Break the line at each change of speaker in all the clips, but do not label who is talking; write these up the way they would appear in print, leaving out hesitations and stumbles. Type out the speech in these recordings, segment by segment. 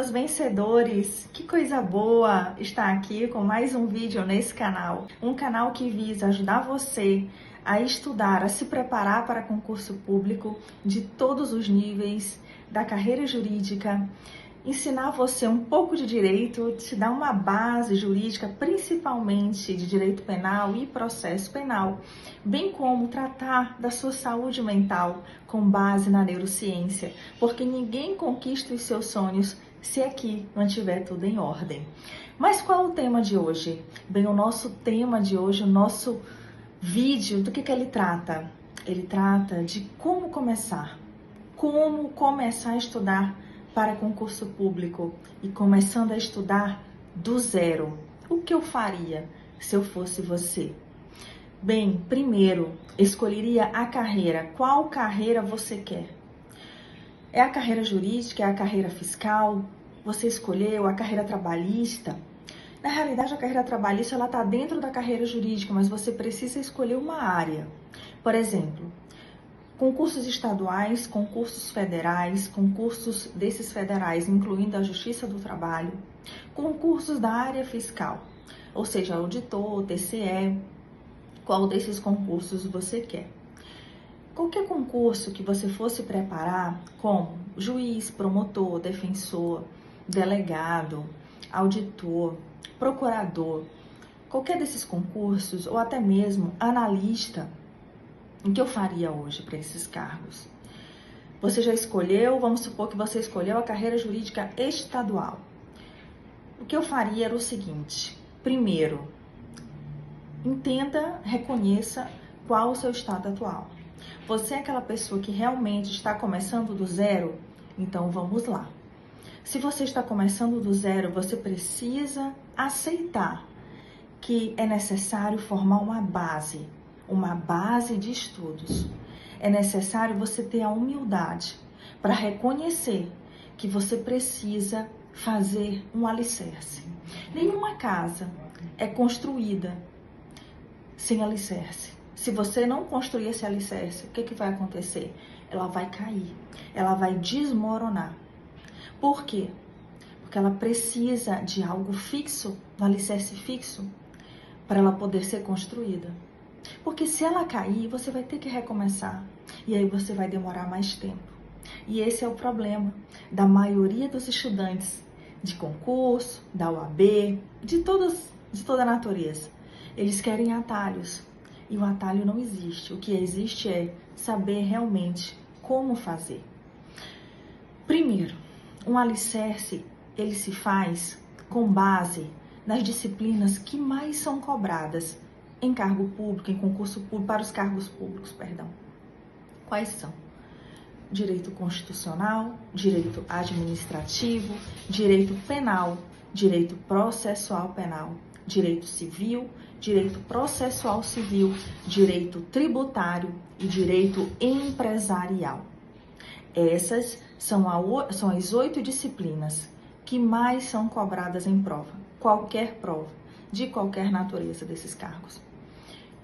meus vencedores! Que coisa boa estar aqui com mais um vídeo nesse canal. Um canal que visa ajudar você a estudar, a se preparar para concurso público de todos os níveis da carreira jurídica, ensinar você um pouco de direito, te dar uma base jurídica, principalmente de direito penal e processo penal, bem como tratar da sua saúde mental com base na neurociência, porque ninguém conquista os seus sonhos se aqui não tiver tudo em ordem. Mas qual é o tema de hoje? Bem, o nosso tema de hoje, o nosso vídeo, do que ele trata? Ele trata de como começar a estudar para concurso público e começando a estudar do zero. O que eu faria se eu fosse você? Bem, primeiro, escolheria a carreira. Qual carreira você quer? É a carreira jurídica? É a carreira fiscal? Você escolheu a carreira trabalhista? Na realidade, a carreira trabalhista ela está dentro da carreira jurídica, mas você precisa escolher uma área. Por exemplo, concursos estaduais, concursos federais, concursos desses federais, incluindo a Justiça do Trabalho, concursos da área fiscal, ou seja, auditor, TCE, qual desses concursos você quer. Qualquer concurso que você fosse preparar, como juiz, promotor, defensor, delegado, auditor, procurador, qualquer desses concursos, ou até mesmo analista, o que eu faria hoje para esses cargos? Você já escolheu, vamos supor que você escolheu a carreira jurídica estadual. O que eu faria era o seguinte: primeiro, entenda, reconheça qual o seu estado atual. Você é aquela pessoa que realmente está começando do zero? Então vamos lá. Se você está começando do zero, você precisa aceitar que é necessário formar uma base de estudos. É necessário você ter a humildade para reconhecer que você precisa fazer um alicerce. Nenhuma casa é construída sem alicerce. Se você não construir esse alicerce, o que vai acontecer? Ela vai cair, ela vai desmoronar. Por quê? Porque ela precisa de algo fixo, um alicerce fixo, para ela poder ser construída. Porque se ela cair, você vai ter que recomeçar. E aí você vai demorar mais tempo. E esse é o problema da maioria dos estudantes de concurso, da UAB, de toda a natureza. Eles querem atalhos. E o atalho não existe. O que existe é saber realmente como fazer. Primeiro, um alicerce, ele se faz com base nas disciplinas que mais são cobradas em cargo público, em concurso público, para os cargos públicos, perdão. Quais são? Direito constitucional, direito administrativo, direito penal, direito processual penal, direito civil, direito processual civil, direito tributário e direito empresarial. Essas são as 8 disciplinas que mais são cobradas em prova, qualquer prova, de qualquer natureza desses cargos.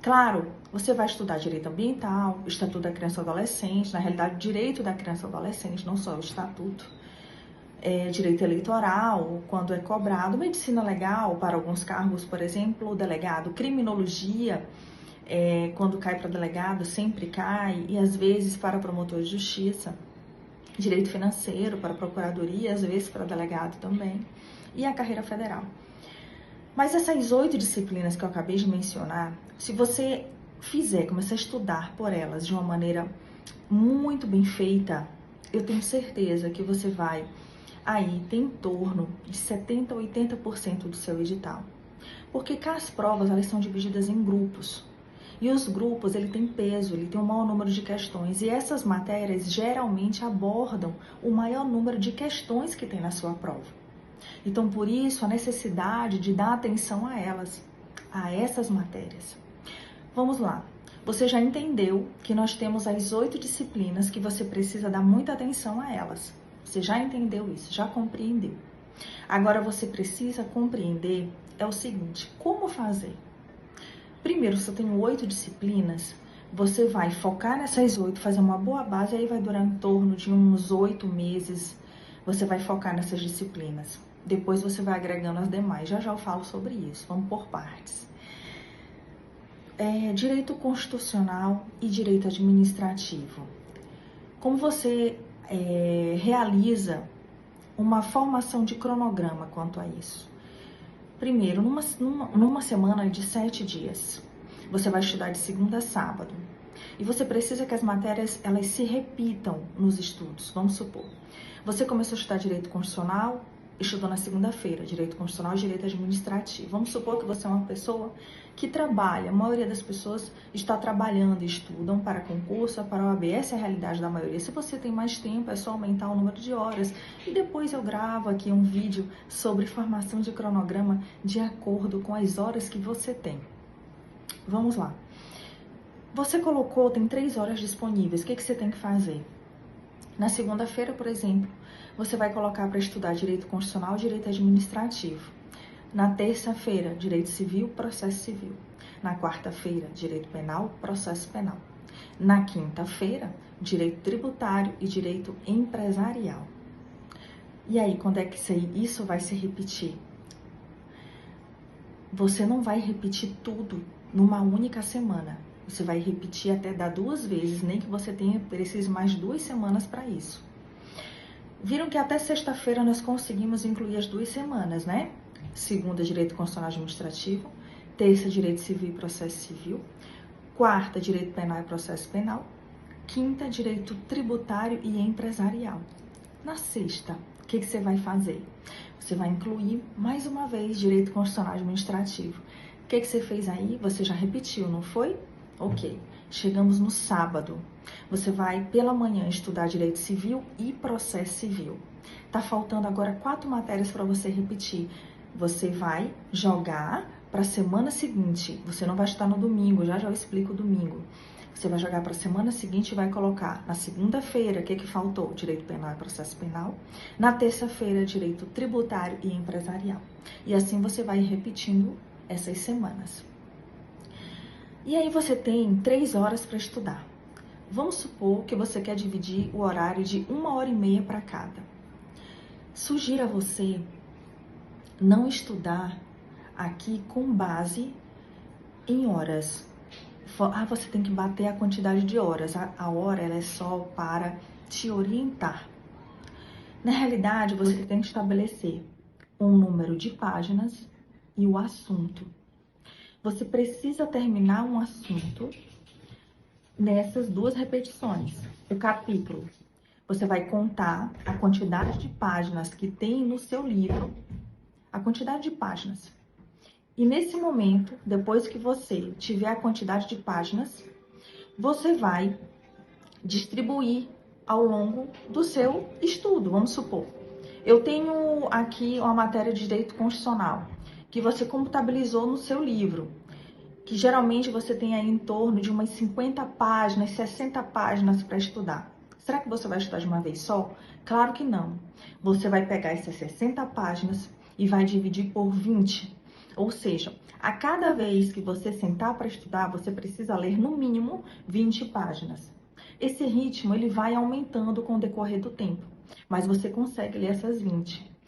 Claro, você vai estudar direito ambiental, estatuto da criança e adolescente, na realidade, direito da criança e adolescente, não só o estatuto, direito eleitoral, quando é cobrado, medicina legal para alguns cargos, por exemplo, o delegado, criminologia, quando cai para delegado, sempre cai, e às vezes para promotor de justiça, direito financeiro para procuradoria, às vezes para delegado também, e a carreira federal. Mas essas 8 disciplinas que eu acabei de mencionar, se você começar a estudar por elas de uma maneira muito bem feita, eu tenho certeza que você vai aí ter em torno de 70% a 80% do seu edital. Porque cá as provas, elas são divididas em grupos. E os grupos, ele tem peso, ele tem um maior número de questões. E essas matérias geralmente abordam o maior número de questões que tem na sua prova. Então, por isso, a necessidade de dar atenção a elas, a essas matérias. Vamos lá. Você já entendeu que nós temos as 8 disciplinas que você precisa dar muita atenção a elas. Você já entendeu isso, já compreendeu. Agora, você precisa compreender o seguinte: como fazer? Primeiro, se eu tenho 8 disciplinas, você vai focar nessas 8, fazer uma boa base, aí vai durar em torno de uns 8 meses, você vai focar nessas disciplinas. Depois você vai agregando as demais. Já já eu falo sobre isso. Vamos por partes. Direito constitucional e direito administrativo. Como você realiza uma formação de cronograma quanto a isso? Primeiro, numa semana de 7 dias, você vai estudar de segunda a sábado. E você precisa que as matérias elas se repitam nos estudos. Vamos supor, você começou a estudar direito constitucional, estudou na segunda-feira, direito constitucional e direito administrativo. Vamos supor que você é uma pessoa que trabalha, a maioria das pessoas está trabalhando, estudam para concurso, para a OAB, essa é a realidade da maioria. Se você tem mais tempo, é só aumentar o número de horas. E depois eu gravo aqui um vídeo sobre formação de cronograma de acordo com as horas que você tem. Vamos lá. Você colocou, tem 3 horas disponíveis, o que você tem que fazer? Na segunda-feira, por exemplo, você vai colocar para estudar direito constitucional e direito administrativo. Na terça-feira, direito civil, processo civil. Na quarta-feira, direito penal, processo penal. Na quinta-feira, direito tributário e direito empresarial. E aí, quando é que isso vai se repetir? Você não vai repetir tudo numa única semana. Você vai repetir até dar 2 vezes, nem que você precise mais 2 semanas para isso. Viram que até sexta-feira nós conseguimos incluir as 2 semanas, né? Segunda, direito constitucional administrativo. Terça, direito civil e processo civil. Quarta, direito penal e processo penal. Quinta, direito tributário e empresarial. Na sexta, o que você vai fazer? Você vai incluir mais uma vez direito constitucional administrativo. O que você fez aí? Você já repetiu, não foi? Ok. Chegamos no sábado. Você vai pela manhã estudar direito civil e processo civil. Tá faltando agora 4 matérias para você repetir. Você vai jogar para a semana seguinte. Você não vai estudar no domingo, já eu explico o domingo. Você vai jogar para a semana seguinte e vai colocar na segunda-feira, o que faltou? Direito penal e processo penal. Na terça-feira, direito tributário e empresarial. E assim você vai repetindo essas semanas. E aí você tem 3 horas para estudar. Vamos supor que você quer dividir o horário de 1h30 para cada. Sugiro a você não estudar aqui com base em horas. Você tem que bater a quantidade de horas. A hora ela é só para te orientar. Na realidade, você tem que estabelecer um número de páginas e o assunto. Você precisa terminar um assunto nessas 2 repetições. O capítulo, você vai contar a quantidade de páginas que tem no seu livro, a quantidade de páginas. E nesse momento, depois que você tiver a quantidade de páginas, você vai distribuir ao longo do seu estudo. Vamos supor, eu tenho aqui uma matéria de direito constitucional, que você computabilizou no seu livro, que geralmente você tem aí em torno de umas 50 páginas, 60 páginas para estudar. Será que você vai estudar de uma vez só? Claro que não. Você vai pegar essas 60 páginas e vai dividir por 20. Ou seja, a cada vez que você sentar para estudar, você precisa ler no mínimo 20 páginas. Esse ritmo ele vai aumentando com o decorrer do tempo, mas você consegue ler essas 20.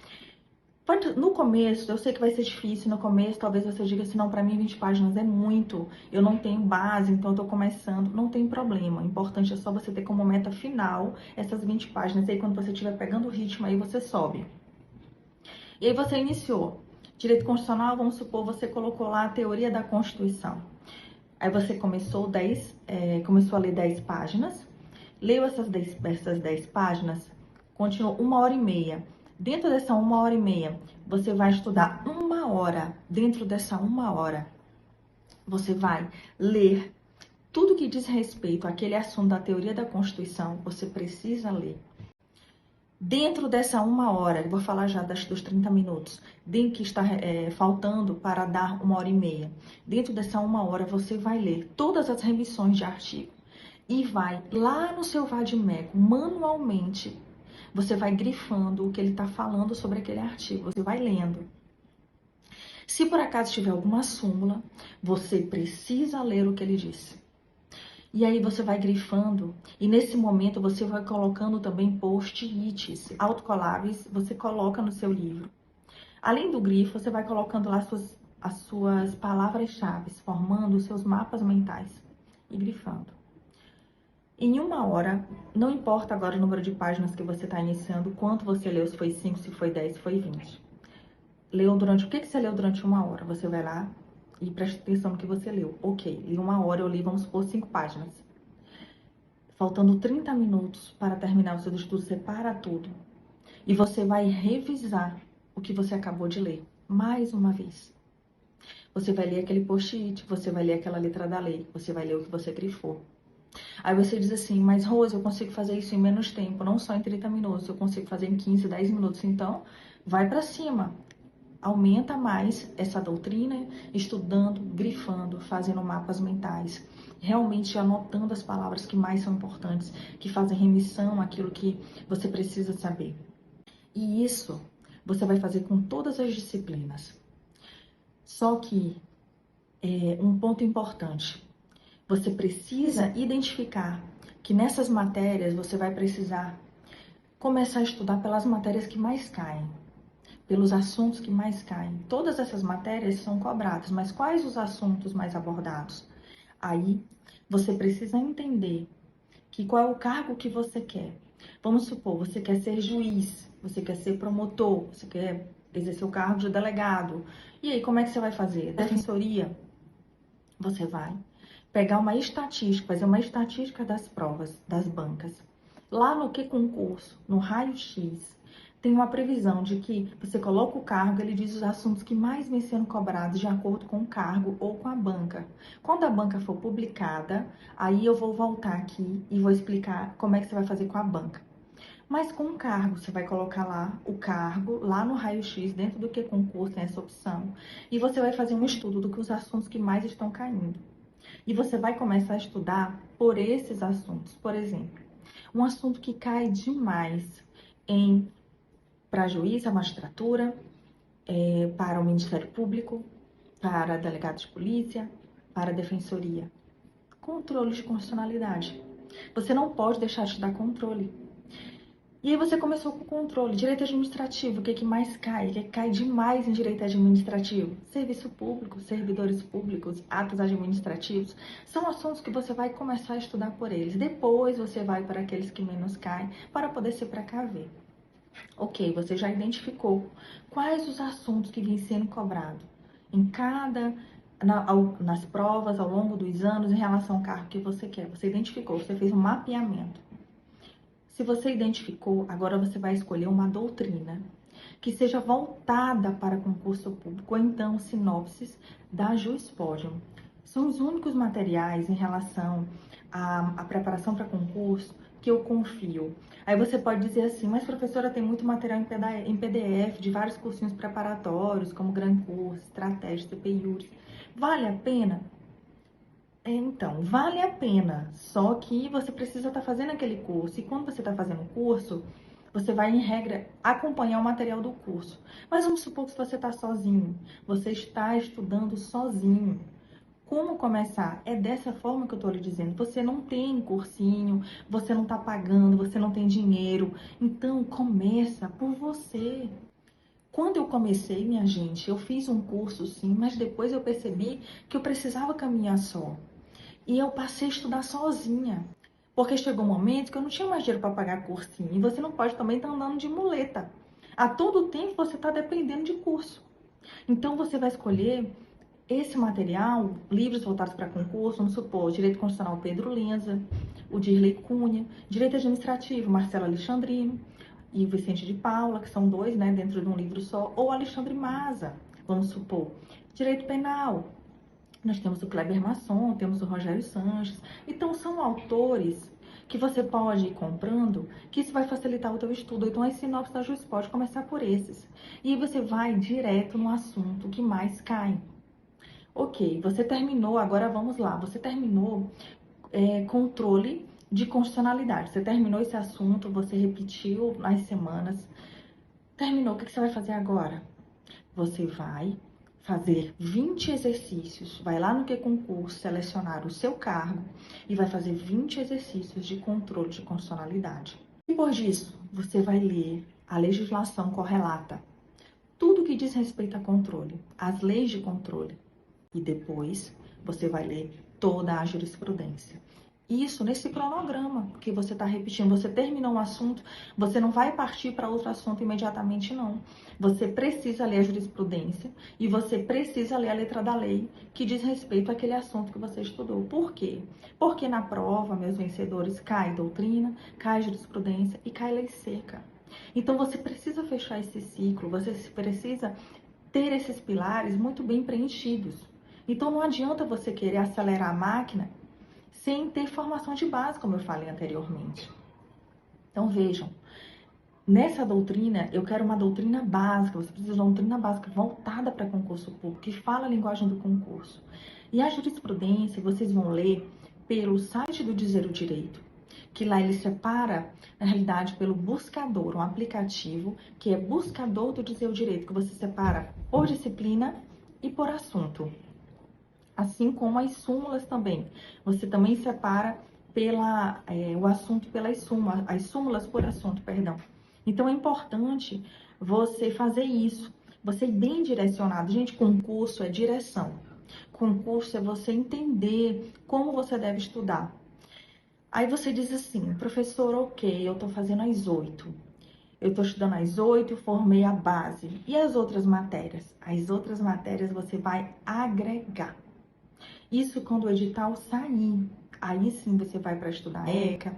No começo, eu sei que vai ser difícil, no começo talvez você diga assim, não, para mim 20 páginas é muito, eu não tenho base, então eu tô começando, não tem problema, o importante é só você ter como meta final essas 20 páginas, e aí quando você estiver pegando o ritmo, aí você sobe. E aí você iniciou, direito constitucional, vamos supor, você colocou lá a teoria da Constituição, aí você começou a ler 10 páginas, leu essas 10 páginas, continuou 1h30, dentro dessa 1h30, você vai estudar 1 hora. Dentro dessa 1 hora, você vai ler tudo que diz respeito àquele assunto da teoria da Constituição. Você precisa ler. Dentro dessa 1 hora, eu vou falar já dos 30 minutos, que está faltando para dar 1h30. Dentro dessa 1 hora, você vai ler todas as remissões de artigo e vai lá no seu vadimeco, manualmente, você vai grifando o que ele está falando sobre aquele artigo, você vai lendo. Se por acaso tiver alguma súmula, você precisa ler o que ele disse. E aí você vai grifando, e nesse momento você vai colocando também post-its autocoláveis, você coloca no seu livro. Além do grifo, você vai colocando lá as suas palavras-chave, formando os seus mapas mentais e grifando. Em 1 hora, não importa agora o número de páginas que você está iniciando, quanto você leu, se foi 5, se foi 10, se foi 20. Leu durante, o que você leu durante 1 hora? Você vai lá e presta atenção no que você leu. Ok, em 1 hora eu li, vamos supor, 5 páginas. Faltando 30 minutos para terminar o seu estudo, você para tudo. E você vai revisar o que você acabou de ler, mais uma vez. Você vai ler aquele post-it, você vai ler aquela letra da lei, você vai ler o que você grifou. Aí você diz assim, mas Rose, eu consigo fazer isso em menos tempo, não só em 30 minutos, eu consigo fazer em 15, 10 minutos. Então, vai para cima. Aumenta mais essa doutrina, estudando, grifando, fazendo mapas mentais, realmente anotando as palavras que mais são importantes, que fazem remissão àquilo que você precisa saber. E isso você vai fazer com todas as disciplinas. Só que um ponto importante, você precisa identificar que nessas matérias você vai precisar começar a estudar pelas matérias que mais caem, pelos assuntos que mais caem. Todas essas matérias são cobradas, mas quais os assuntos mais abordados? Aí você precisa entender que qual é o cargo que você quer. Vamos supor, você quer ser juiz, você quer ser promotor, você quer exercer o cargo de delegado. E aí, como é que você vai fazer? Defensoria? Você vai pegar uma estatística, fazer uma estatística das provas, das bancas. Lá no que concurso, no raio-x, tem uma previsão de que você coloca o cargo, ele diz os assuntos que mais vêm sendo cobrados de acordo com o cargo ou com a banca. Quando a banca for publicada, aí eu vou voltar aqui e vou explicar como é que você vai fazer com a banca. Mas com o cargo, você vai colocar lá o cargo, lá no raio-x, dentro do que concurso tem essa opção, e você vai fazer um estudo do que os assuntos que mais estão caindo. E você vai começar a estudar por esses assuntos. Por exemplo, um assunto que cai demais para juiz, a magistratura, para o Ministério Público, para delegado de polícia, para a defensoria. Controle de constitucionalidade. Você não pode deixar de estudar controle. E aí você começou com controle, direito administrativo, o que mais cai? O que cai demais em direito administrativo? Serviço público, servidores públicos, atos administrativos, são assuntos que você vai começar a estudar por eles. Depois você vai para aqueles que menos caem, para poder se precaver. Ok, você já identificou quais os assuntos que vêm sendo cobrados nas provas, ao longo dos anos, em relação ao cargo que você quer. Você identificou, você fez um mapeamento. Se você identificou, agora você vai escolher uma doutrina que seja voltada para concurso público, ou então sinopses da JuizPodium. São os únicos materiais em relação à preparação para concurso que eu confio. Aí você pode dizer assim, mas professora, tem muito material em PDF, de vários cursinhos preparatórios, como Gran Curso, Estratégia, CPI. Vale a pena? Então, vale a pena, só que você precisa estar fazendo aquele curso. E quando você está fazendo o curso, você vai, em regra, acompanhar o material do curso. Mas vamos supor que você está sozinho, você está estudando sozinho. Como começar? É dessa forma que eu estou lhe dizendo. Você não tem cursinho, você não está pagando, você não tem dinheiro. Então, começa por você. Quando eu comecei, minha gente, eu fiz um curso sim, mas depois eu percebi que eu precisava caminhar só. E eu passei a estudar sozinha. Porque chegou um momento que eu não tinha mais dinheiro para pagar cursinho. E você não pode também estar andando de muleta. A todo tempo você está dependendo de curso. Então você vai escolher esse material, livros voltados para concurso, vamos supor, Direito Constitucional Pedro Lenza, o Dirley Cunha, Direito Administrativo Marcelo Alexandrino e Vicente de Paula, que são dois, né, dentro de um livro só, ou Alexandre Maza, vamos supor, Direito Penal. Nós temos o Kleber Masson, temos o Rogério Sanches. Então, são autores que você pode ir comprando, que isso vai facilitar o teu estudo. Então, as sinopses da Juiz pode começar por esses. E você vai direto no assunto que mais cai. Ok, você terminou, agora vamos lá. Você terminou controle de constitucionalidade. Você terminou esse assunto, você repetiu nas semanas. Terminou, o que você vai fazer agora? Você vai fazer 20 exercícios, vai lá no que concurso, selecionar o seu cargo e vai fazer 20 exercícios de controle de constitucionalidade. Depois disso, você vai ler a legislação correlata, tudo que diz respeito a controle, as leis de controle. E depois você vai ler toda a jurisprudência. Isso nesse cronograma que você está repetindo. Você terminou um assunto, você não vai partir para outro assunto imediatamente, não. Você precisa ler a jurisprudência e você precisa ler a letra da lei que diz respeito àquele assunto que você estudou. Por quê? Porque na prova, meus vencedores, cai doutrina, cai jurisprudência e cai lei seca. Então você precisa fechar esse ciclo, você precisa ter esses pilares muito bem preenchidos. Então não adianta você querer acelerar a máquina sem ter formação de base, como eu falei anteriormente. Então vejam, nessa doutrina, eu quero uma doutrina básica, você precisa de uma doutrina básica voltada para concurso público, que fala a linguagem do concurso. E a jurisprudência, vocês vão ler pelo site do Dizer o Direito, que lá ele separa, na realidade, pelo buscador, um aplicativo que é buscador do Dizer o Direito, que você separa por disciplina e por assunto. Assim como as súmulas também. Você também separa o assunto pelas súmulas, as súmulas por assunto, perdão. Então é importante você fazer isso, você ir bem direcionado. Gente, concurso é direção. Concurso é você entender como você deve estudar. Aí você diz assim, professor, ok, eu tô fazendo às 8. Eu tô estudando às 8, formei a base. E as outras matérias? As outras matérias você vai agregar. Isso quando o edital sair. Aí sim você vai para estudar ECA,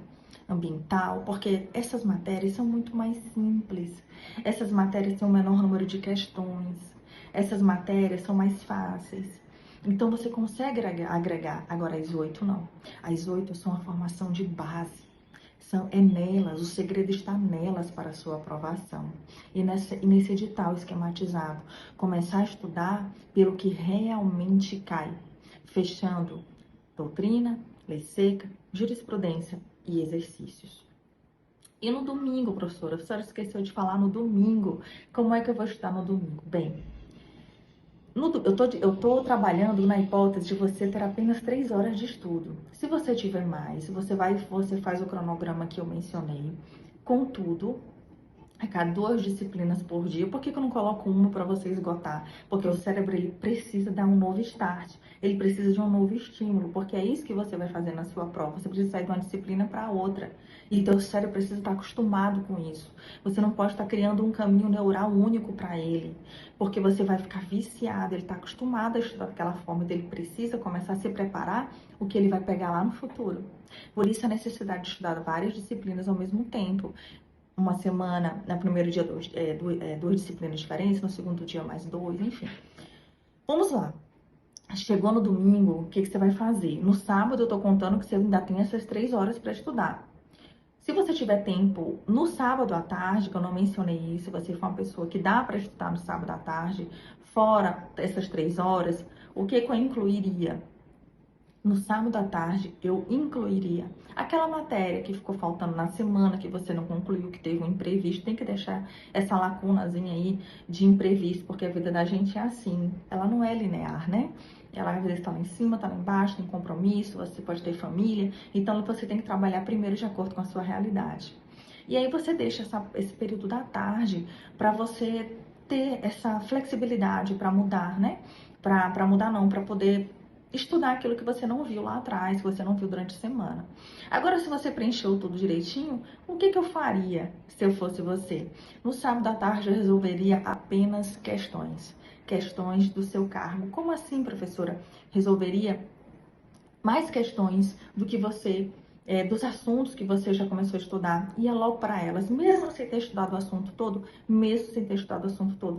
ambiental, porque essas matérias são muito mais simples. Essas matérias têm um menor número de questões. Essas matérias são mais fáceis. Então você consegue agregar. Agora as 8 não. As 8 são a formação de base. É nelas, o segredo está nelas para a sua aprovação. E nesse edital esquematizado, começar a estudar pelo que realmente cai, fechando doutrina, lei seca, jurisprudência e exercícios. E no domingo, professora, a senhora esqueceu de falar no domingo. Como é que eu vou estudar no domingo? Bem, eu tô trabalhando na hipótese de você ter apenas 3 horas de estudo. Se você tiver mais, você faz o cronograma que eu mencionei. Contudo, a cada 2 disciplinas por dia. Por que eu não coloco uma para você esgotar? Porque o cérebro ele precisa dar um novo start. Ele precisa de um novo estímulo, porque é isso que você vai fazer na sua prova. Você precisa sair de uma disciplina para outra. E teu cérebro precisa estar acostumado com isso. Você não pode estar criando um caminho neural único para ele, porque você vai ficar viciado. Ele está acostumado a estudar daquela forma, então ele precisa começar a se preparar o que ele vai pegar lá no futuro. Por isso a necessidade de estudar várias disciplinas ao mesmo tempo. Uma semana, no primeiro dia, 2 disciplinas diferentes, no segundo dia mais 2, enfim. Vamos lá. Chegou no domingo, o que você vai fazer? No sábado, eu tô contando que você ainda tem essas 3 horas para estudar. Se você tiver tempo no sábado à tarde, que eu não mencionei isso, se você for uma pessoa que dá para estudar no sábado à tarde, fora essas 3 horas, o que eu incluiria? No sábado à tarde, eu incluiria aquela matéria que ficou faltando na semana, que você não concluiu, que teve um imprevisto. Tem que deixar essa lacunazinha aí de imprevisto, porque a vida da gente é assim. Ela não é linear, né? Ela às vezes está lá em cima, está lá embaixo, tem compromisso, você pode ter família. Então, você tem que trabalhar primeiro de acordo com a sua realidade. E aí você deixa esse período da tarde para você ter essa flexibilidade para mudar, né? Para mudar não, para poder estudar aquilo que você não viu lá atrás, que você não viu durante a semana. Agora, se você preencheu tudo direitinho, o que eu faria se eu fosse você? No sábado à tarde, eu resolveria apenas questões do seu cargo. Como assim, professora? Resolveria mais questões do que você, dos assuntos que você já começou a estudar, ia logo para elas, mesmo sem ter estudado o assunto todo,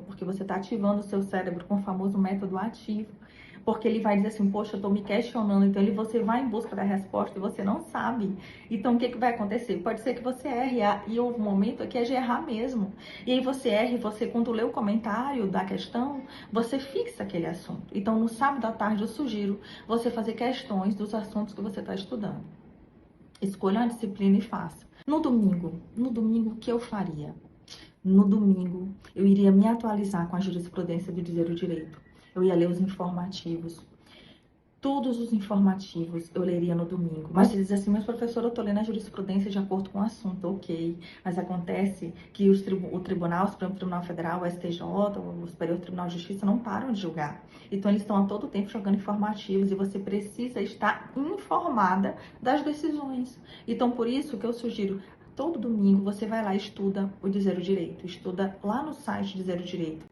porque você está ativando o seu cérebro com o famoso método ativo. Porque ele vai dizer assim, poxa, eu tô me questionando, então você vai em busca da resposta e você não sabe. Então, o que vai acontecer? Pode ser que você erre, e houve um momento que é de errar mesmo. E aí você erra e você, quando lê o comentário da questão, você fixa aquele assunto. Então, no sábado à tarde, eu sugiro você fazer questões dos assuntos que você está estudando. Escolha uma disciplina e faça. No domingo, o que eu faria? No domingo, eu iria me atualizar com a jurisprudência do Dizer o Direito. eu ia ler os informativos. Todos os informativos eu leria no domingo. Mas você diz assim, mas professor, eu tô lendo a jurisprudência de acordo com o assunto, ok. Mas acontece que o Tribunal, o Supremo Tribunal Federal, o STJ, o Superior Tribunal de Justiça não param de julgar. Então eles estão a todo tempo jogando informativos e você precisa estar informada das decisões. Então por isso que eu sugiro, todo domingo você vai lá e estuda o Dizer o Direito. Estuda lá no site Dizer o Direito,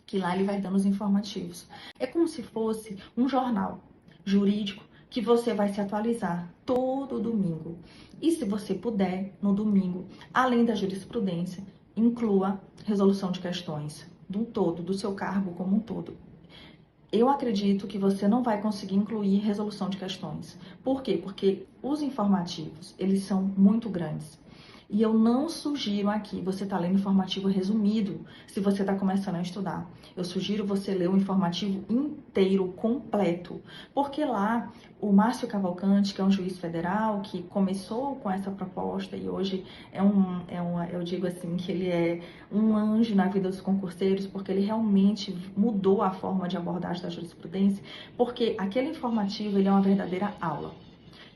que lá ele vai dando os informativos. É como se fosse um jornal jurídico que você vai se atualizar todo domingo. E se você puder, no domingo, além da jurisprudência, inclua resolução de questões do todo, do seu cargo como um todo. Eu acredito que você não vai conseguir incluir resolução de questões. Por quê? Porque os informativos, eles são muito grandes. E eu não sugiro aqui você estar lendo informativo resumido se você está começando a estudar. Eu sugiro você ler o informativo inteiro, completo. Porque lá, o Márcio Cavalcante, que é um juiz federal, que começou com essa proposta e hoje eu digo assim, que ele é um anjo na vida dos concurseiros, porque ele realmente mudou a forma de abordagem da jurisprudência, porque aquele informativo, ele é uma verdadeira aula.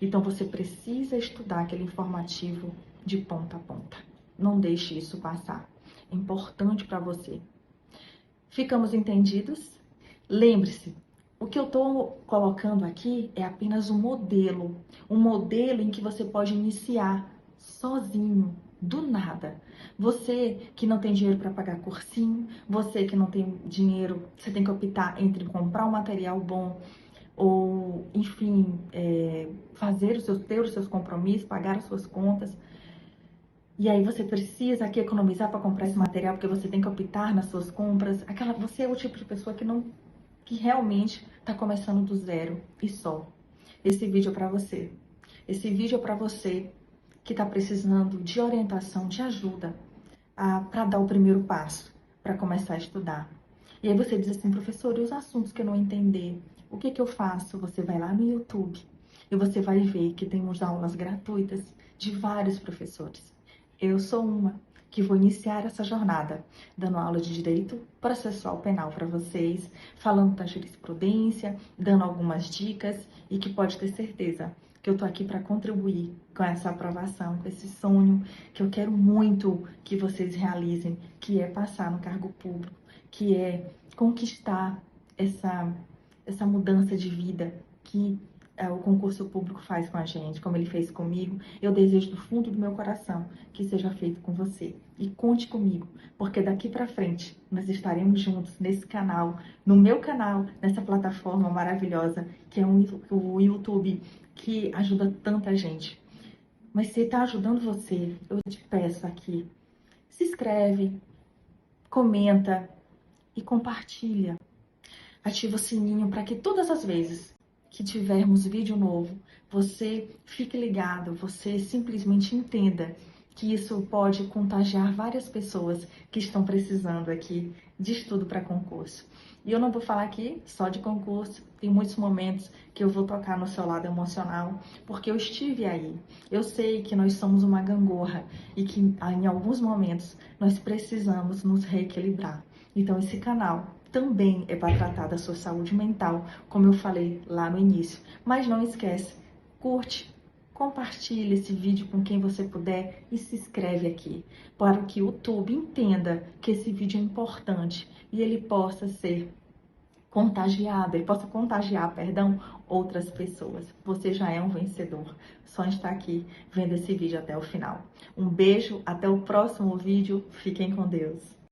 Então você precisa estudar aquele informativo de ponta a ponta. Não deixe isso passar. É importante para você. Ficamos entendidos? Lembre-se, o que eu estou colocando aqui é apenas um modelo em que você pode iniciar sozinho, do nada. Você que não tem dinheiro para pagar cursinho, você que não tem dinheiro, você tem que optar entre comprar um material bom ou, enfim, ter os seus compromissos, pagar as suas contas. E aí você precisa aqui economizar para comprar esse material porque você tem que optar nas suas compras. Você é o tipo de pessoa que realmente está começando do zero e só. Esse vídeo é para você. Esse vídeo é para você que está precisando de orientação, de ajuda para dar o primeiro passo, para começar a estudar. E aí você diz assim, professor, e os assuntos que eu não entender? O que eu faço? Você vai lá no YouTube e você vai ver que temos aulas gratuitas de vários professores. Eu sou uma que vou iniciar essa jornada, dando aula de direito processual penal para vocês, falando da jurisprudência, dando algumas dicas e que pode ter certeza que eu tô aqui para contribuir com essa aprovação, com esse sonho que eu quero muito que vocês realizem, que é passar no cargo público, que é conquistar essa mudança de vida que o concurso público faz com a gente, como ele fez comigo. Eu desejo do fundo do meu coração que seja feito com você. E conte comigo, porque daqui para frente nós estaremos juntos nesse canal, no meu canal, nessa plataforma maravilhosa que é o YouTube, que ajuda tanta gente. Mas se está ajudando você, eu te peço aqui, se inscreve, comenta e compartilha. Ativa o sininho para que todas as vezes que tivermos vídeo novo, você fique ligado, você simplesmente entenda que isso pode contagiar várias pessoas que estão precisando aqui de estudo para concurso. E eu não vou falar aqui só de concurso, tem muitos momentos que eu vou tocar no seu lado emocional, porque eu estive aí. Eu sei que nós somos uma gangorra e que em alguns momentos nós precisamos nos reequilibrar. Então esse canal também é para tratar da sua saúde mental, como eu falei lá no início. Mas não esquece, curte, compartilhe esse vídeo com quem você puder e se inscreve aqui, para que o YouTube entenda que esse vídeo é importante e ele possa ser contagiado, ele possa contagiar, outras pessoas. Você já é um vencedor, só estar aqui vendo esse vídeo até o final. Um beijo, até o próximo vídeo, fiquem com Deus.